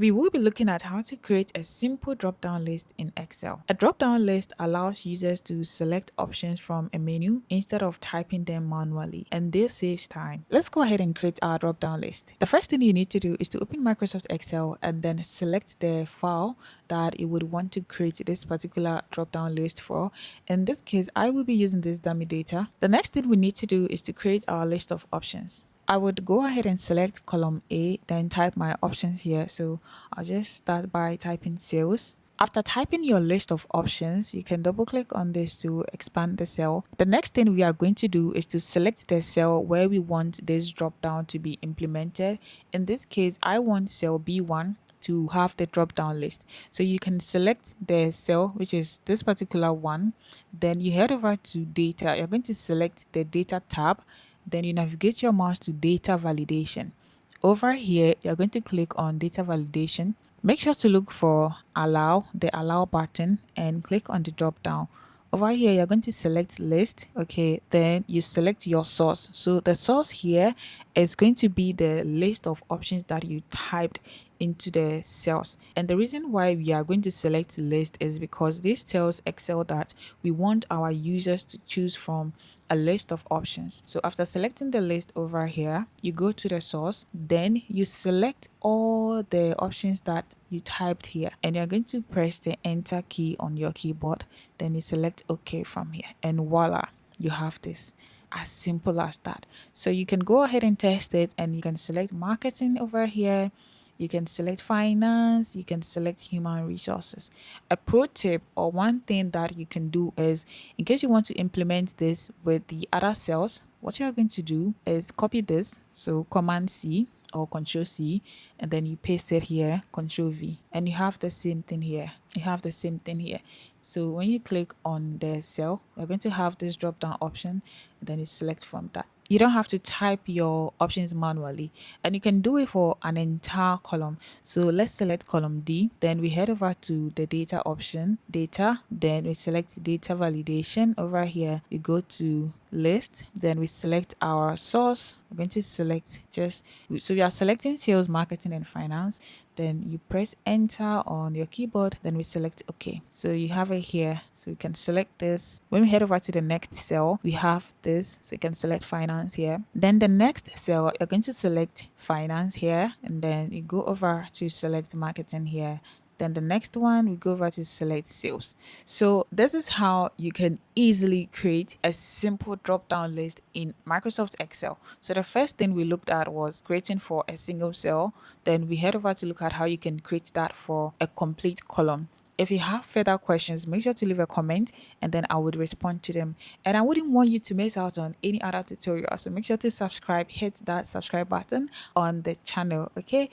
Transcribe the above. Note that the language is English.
We will be looking at how to create a simple drop-down list in Excel. A drop-down list allows users to select options from a menu instead of typing them manually, and this saves time. Let's go ahead and create our drop-down list. The first thing you need to do is to open Microsoft Excel and then select the file that you would want to create this particular drop-down list for. In this case, I will be using this dummy data. The next thing we need to do is to create our list of options. I would go ahead and select column A, then type my options here. So I'll just start by typing sales. After typing your list of options, you can double click on this to expand the cell. The next thing we are going to do is to select the cell where we want this drop down to be implemented. In this case, I want cell B1 to have the drop down list. So you can select the cell, which is this particular one. Then you head over to data. You're going to select the data tab. Then you navigate your mouse to data validation. Over here, you're going to click on data validation. Make sure to look for allow, the allow button, and click on the drop down. Over here, you're going to select list. Okay, then you select your source. So the source here is going to be the list of options that you typed into the cells. And the reason why we are going to select list is because this tells Excel that we want our users to choose from a list of options. So after selecting the list over here, you go to the source, then you select all the options that you typed here, and you're going to press the enter key on your keyboard. Then you select OK from here, and voila, you have this. As simple as that. So you can go ahead and test it, and you can select marketing over here. You can select finance, you can select human resources. A pro tip or one thing that you can do is, in case you want to implement this with the other cells, what you are going to do is copy this. So Command C or Control C, and then you paste it here, Control V, and you have the same thing here. You have the same thing here. So when you click on the cell, you're going to have this drop down option, and then you select from that. You don't have to type your options manually, and you can do it for an entire column. So let's select column D, then we head over to the data option, data, then we select data validation. Over here we go to list, then we select our source. We're going to select so we are selecting sales, marketing, and finance. Then you press enter on your keyboard, then we select OK. So you have it here, so we can select this. When we head over to the next cell, we have this, so you can select finance here. Then the next cell, you're going to select finance here, and then you go over to select marketing here. Then the next one, we go over to select sales. So this is how you can easily create a simple drop-down list in Microsoft Excel. So the first thing we looked at was creating for a single cell. Then we head over to look at how you can create that for a complete column. If you have further questions, make sure to leave a comment, and then I would respond to them. And I wouldn't want you to miss out on any other tutorials. So make sure to subscribe, hit that subscribe button on the channel. Okay.